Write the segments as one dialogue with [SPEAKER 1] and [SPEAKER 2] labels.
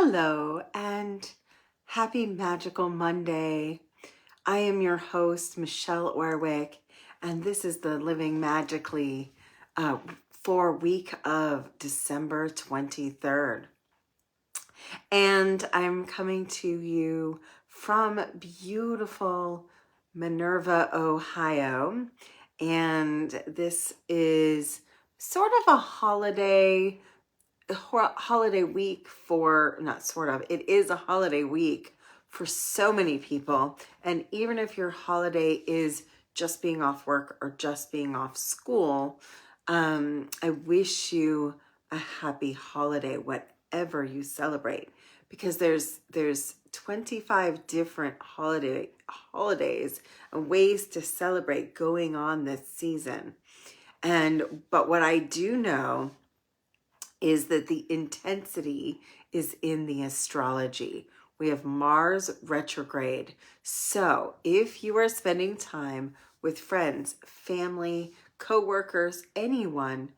[SPEAKER 1] Hello and happy magical Monday. I am your host, Michelle Orwick, and this is the Living Magically for week of December 23rd. And I'm coming to you from beautiful Minerva, Ohio. And this is sort of a holiday week for, not sort of, it is a holiday week for so many people. And even if your holiday is just being off work or just being off school, I wish you a happy holiday, whatever you celebrate, because there's 25 different holidays and ways to celebrate going on this season. But what I do know is that the intensity is in the astrology. We have Mars retrograde. So if you are spending time with friends, family, co-workers, anyone,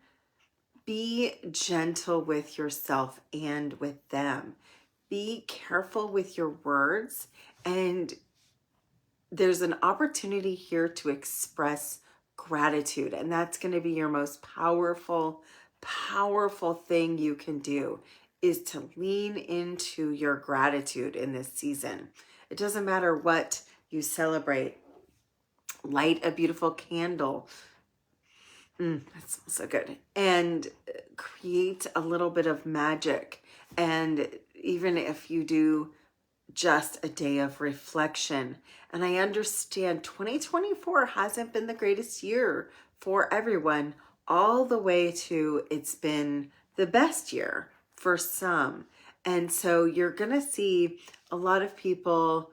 [SPEAKER 1] be gentle with yourself and with them. Be careful with your words, and there's an opportunity here to express gratitude, and that's going to be your most powerful thing you can do, is to lean into your gratitude in this season. It doesn't matter what you celebrate. Light a beautiful candle. That smells so good. And create a little bit of magic. And even if you do just a day of reflection. And I understand 2024 hasn't been the greatest year for everyone, all the way to it's been the best year for some. And so you're going to see a lot of people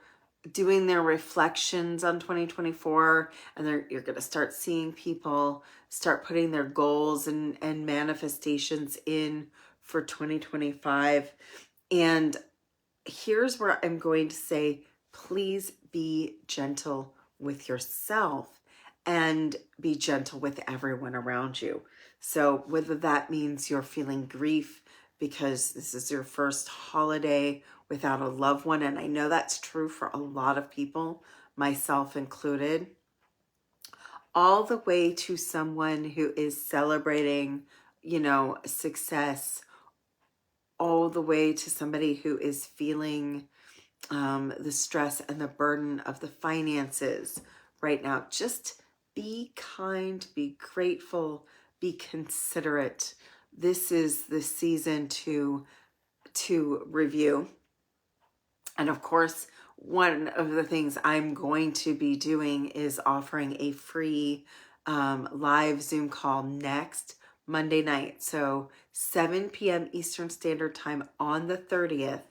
[SPEAKER 1] doing their reflections on 2024, and you're going to start seeing people start putting their goals and manifestations in for 2025. And here's where I'm going to say, please be gentle with yourself and be gentle with everyone around you. So whether that means you're feeling grief because this is your first holiday without a loved one, and I know that's true for a lot of people, myself included, all the way to someone who is celebrating, success, all the way to somebody who is feeling the stress and the burden of the finances right now. Just be kind, be grateful, be considerate. This is the season to review. And of course, one of the things I'm going to be doing is offering a free live Zoom call next Monday night. So 7 p.m. Eastern Standard Time on the 30th,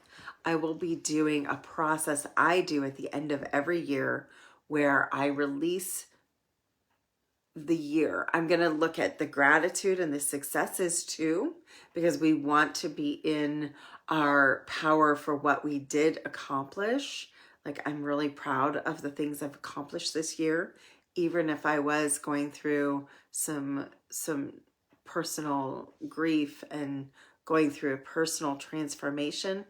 [SPEAKER 1] I will be doing a process I do at the end of every year where I release the year. I'm going to look at the gratitude and the successes too, because we want to be in our power for what we did accomplish. Like, I'm really proud of the things I've accomplished this year, even if I was going through some personal grief and going through a personal transformation.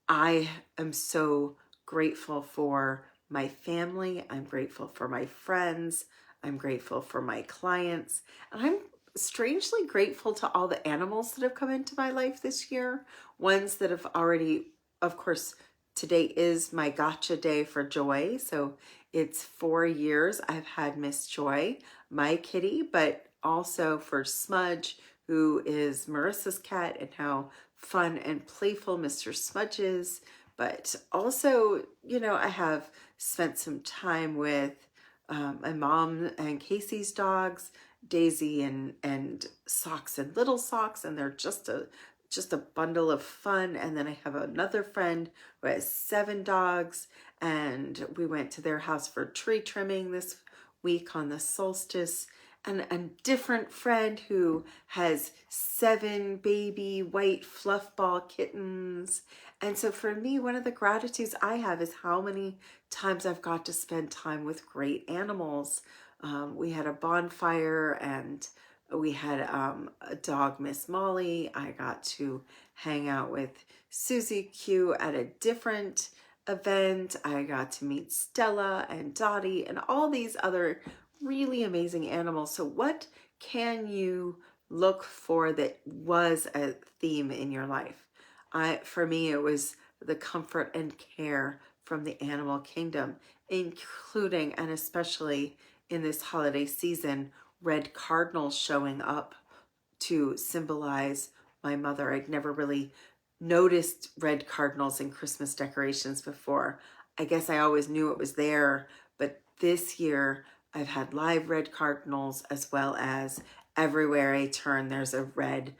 [SPEAKER 1] I am so grateful for my family. I'm grateful for my friends. I'm grateful for my clients. And I'm strangely grateful to all the animals that have come into my life this year. Ones that have already, of course, today is my gotcha day for Joy. So it's 4 years I've had Miss Joy, my kitty, but also for Smudge, who is Marissa's cat, and how fun and playful Mr. Smudge is. But also, I have spent some time with my mom and Casey's dogs, Daisy and Socks and Little Socks, and they're just a bundle of fun. And then I have another friend who has 7 dogs, and we went to their house for tree trimming this week on the solstice. And a different friend who has 7 baby white fluff ball kittens. And so for me, one of the gratitudes I have is how many times I've got to spend time with great animals. We had a bonfire, and we had a dog, Miss Molly. I got to hang out with Susie Q at a different event. I got to meet Stella and Dottie and all these other really amazing animals. So what can you look for that was a theme in your life? For me, it was the comfort and care from the animal kingdom, including and especially in this holiday season, red cardinals showing up to symbolize my mother. I'd never really noticed red cardinals in Christmas decorations before. I guess I always knew it was there, but this year I've had live red cardinals, as well as everywhere I turn there's a red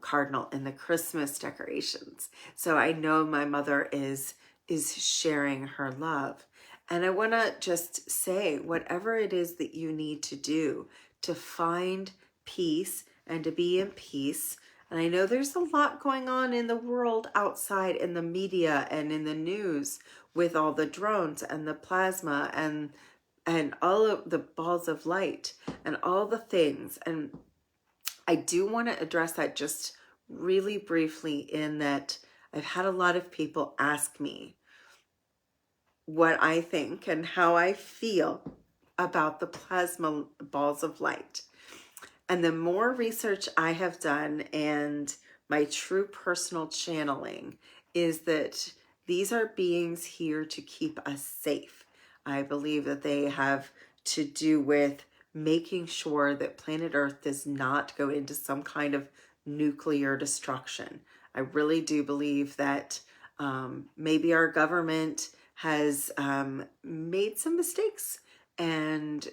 [SPEAKER 1] cardinal in the Christmas decorations. So I know my mother is sharing her love. And I want to just say, whatever it is that you need to do to find peace and to be in peace. And I know there's a lot going on in the world outside, in the media and in the news, with all the drones and the plasma and all of the balls of light and all the things. And I do want to address that just really briefly, in that I've had a lot of people ask me what I think and how I feel about the plasma balls of light. And the more research I have done, and my true personal channeling, is that these are beings here to keep us safe. I believe that they have to do with making sure that planet Earth does not go into some kind of nuclear destruction. I really do believe that maybe our government has made some mistakes, and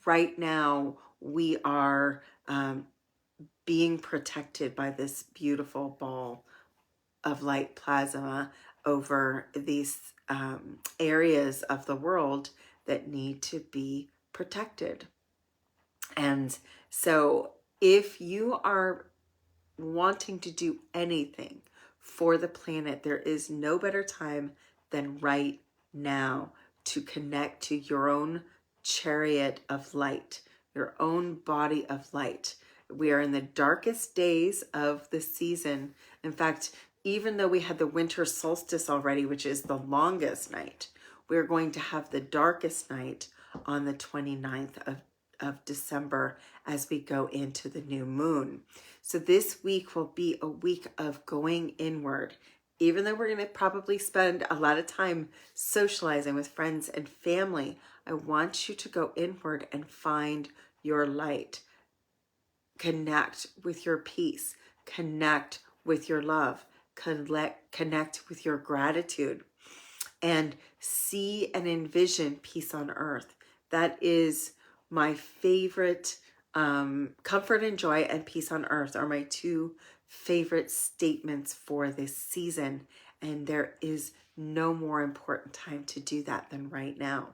[SPEAKER 1] right now we are being protected by this beautiful ball of light plasma over these areas of the world that need to be protected. And so if you are wanting to do anything for the planet, there is no better time than right now to connect to your own chariot of light, your own body of light. We are in the darkest days of the season. In fact, even though we had the winter solstice already, which is the longest night, we're going to have the darkest night on the 29th of December as we go into the new moon. So this week will be a week of going inward. Even though we're going to probably spend a lot of time socializing with friends and family, I want you to go inward and find your light. Connect with your peace. Connect with your love. Connect with your gratitude. And see and envision peace on earth. That is my favorite. Comfort and joy and peace on earth are my two favorite statements for this season. And there is no more important time to do that than right now.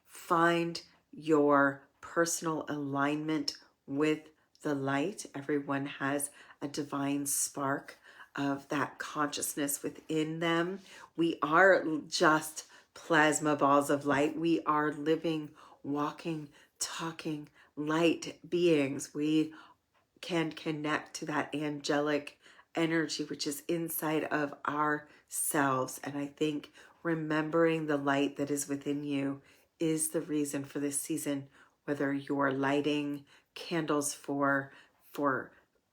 [SPEAKER 1] Find your personal alignment with the light. Everyone has a divine spark of that consciousness within them. We are just plasma balls of light. We are living, walking, talking light beings. We can connect to that angelic energy which is inside of ourselves. And I think remembering the light that is within you is the reason for this season, whether you're lighting candles for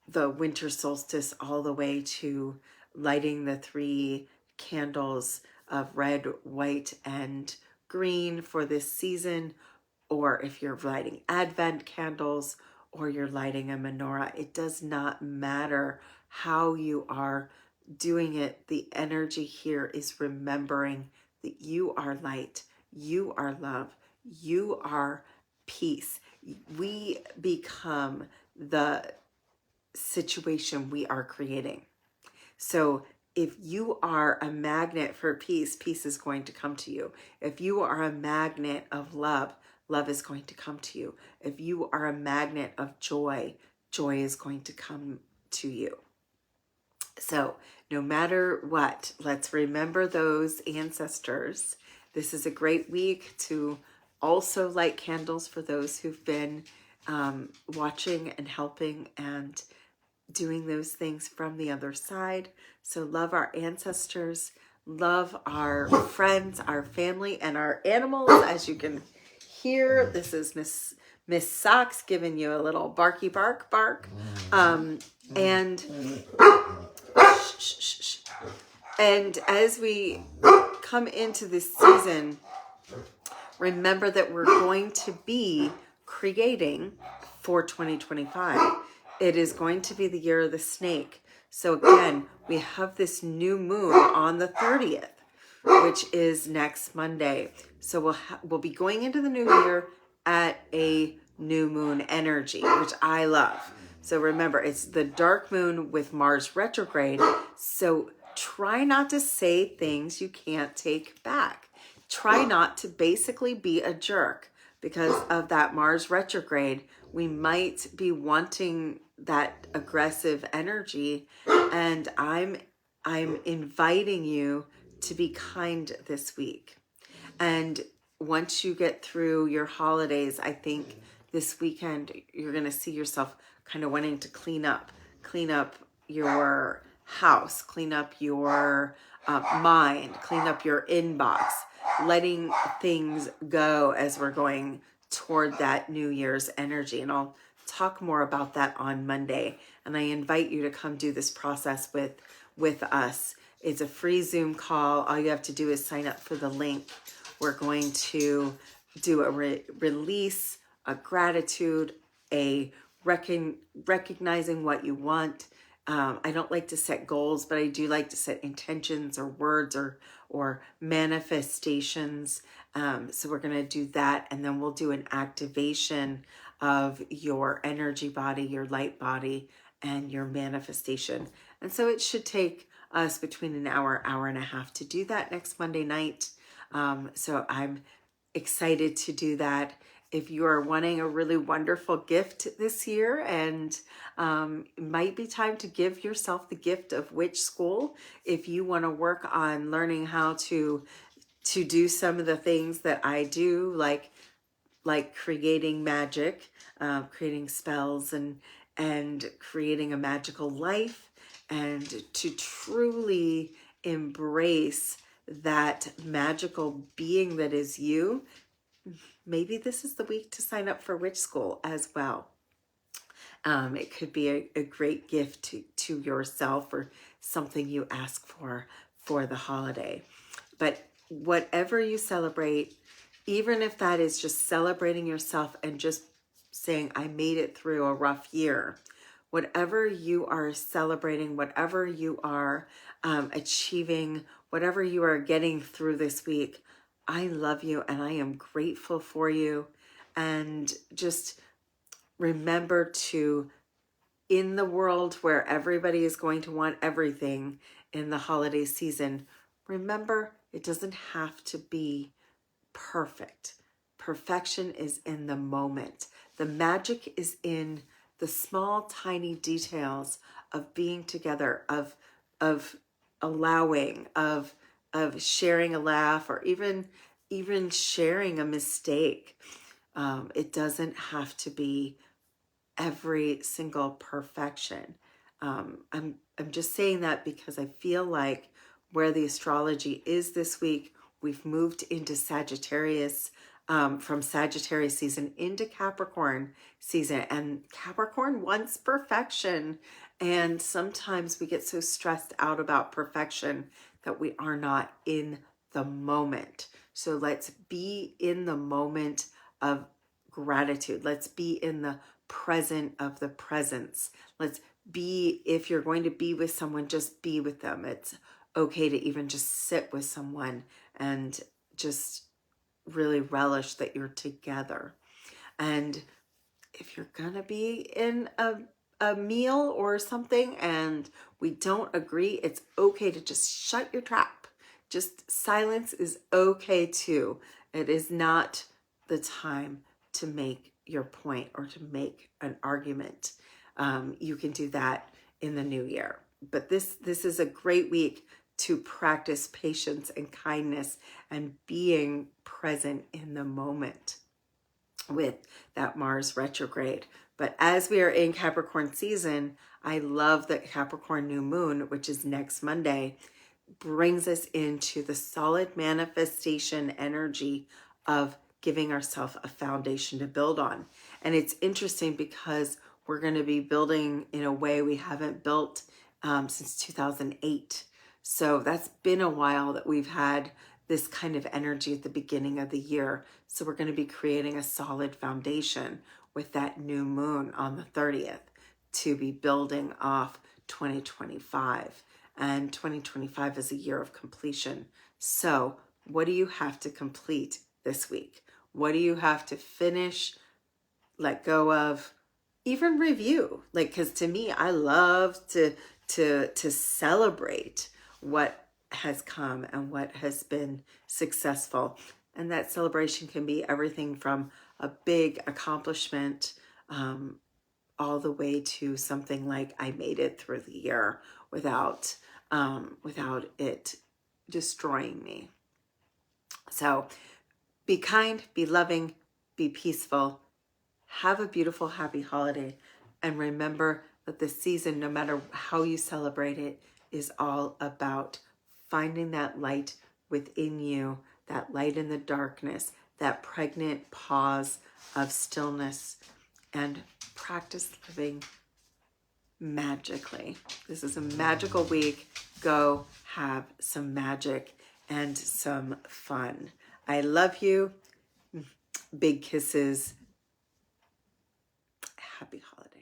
[SPEAKER 1] the winter solstice all the way to lighting the 3 candles of red, white, and green for this season, or if you're lighting Advent candles or you're lighting a menorah. It does not matter how you are doing it. The energy here is remembering that you are light, you are love, you are peace. We become the situation we are creating. So if you are a magnet for peace, peace is going to come to you. If you are a magnet of love, love is going to come to you. If you are a magnet of joy, joy is going to come to you. So no matter what, let's remember those ancestors. This is a great week to also light candles for those who've been watching and helping and doing those things from the other side. So love our ancestors, love our friends, our family, and our animals. As you can hear, this is Miss Socks giving you a little barky bark bark. And as we come into this season, remember that we're going to be creating for 2025. It is going to be the year of the snake. So again, we have this new moon on the 30th, which is next Monday. So we'll be going into the new year at a new moon energy, which I love. So remember, it's the dark moon with Mars retrograde. So try not to say things you can't take back. Try not to basically be a jerk because of that Mars retrograde. We might be wanting that aggressive energy, and I'm inviting you to be kind this week. And once you get through your holidays, I think this weekend you're going to see yourself kind of wanting to clean up your house, clean up your mind, clean up your inbox, letting things go as we're going toward that New Year's energy. And I'll talk more about that on Monday. And I invite you to come do this process with us. It's a free Zoom call. All you have to do is sign up for the link. We're going to do a release, a gratitude, a recognizing what you want. I don't like to set goals, but I do like to set intentions or words or manifestations. So we're going to do that, and then we'll do an activation of your energy body, your light body, and your manifestation. And so it should take us between an hour and a half to do that next Monday night. So I'm excited to do that. If you are wanting a really wonderful gift this year, and it might be time to give yourself the gift of witch school. If you want to work on learning how to do some of the things that I do, like creating magic, creating spells, and creating a magical life, and to truly embrace that magical being that is you, maybe this is the week to sign up for witch school as well. It could be a great gift to yourself, or something you ask for the holiday. But whatever you celebrate, even if that is just celebrating yourself and just saying, I made it through a rough year, whatever you are celebrating, whatever you are achieving, whatever you are getting through this week, I love you and I am grateful for you. And just remember to, in the world where everybody is going to want everything in the holiday season, remember it doesn't have to be perfect. Perfection is in the moment. The magic is in the small, tiny details of being together, of allowing, of sharing a laugh, or even sharing a mistake. It doesn't have to be every single perfection. I'm just saying that because I feel like where the astrology is this week, we've moved into Sagittarius, from Sagittarius season into Capricorn season, and Capricorn wants perfection. And sometimes we get so stressed out about perfection that we are not in the moment. So let's be in the moment of gratitude. Let's be in the present of the presence. Let's be, if you're going to be with someone, just be with them. It's okay to even just sit with someone and just really relish that you're together. And if you're gonna be in a meal or something and we don't agree, it's okay to just shut your trap. Just silence is okay too. It is not the time to make your point or to make an argument. You can do that in the new year. But this is a great week to practice patience and kindness and being present in the moment. with that Mars retrograde. But as we are in Capricorn season, I love that Capricorn new moon, which is next Monday, brings us into the solid manifestation energy of giving ourselves a foundation to build on. And it's interesting because we're going to be building in a way we haven't built since 2008. So that's been a while that we've had this kind of energy at the beginning of the year. So we're going to be creating a solid foundation with that new moon on the 30th to be building off 2025. And 2025 is a year of completion. So what do you have to complete this week? What do you have to finish, let go of, even review? Like, because to me, I love to celebrate what has come and what has been successful. And that celebration can be everything from a big accomplishment all the way to something like I made it through the year without it destroying me. So be kind, be loving, be peaceful, have a beautiful, happy holiday. And remember that this season, no matter how you celebrate it, is all about finding that light within you, that light in the darkness, that pregnant pause of stillness, and practice living magically. This is a magical week. Go have some magic and some fun. I love you. Big kisses. Happy holidays.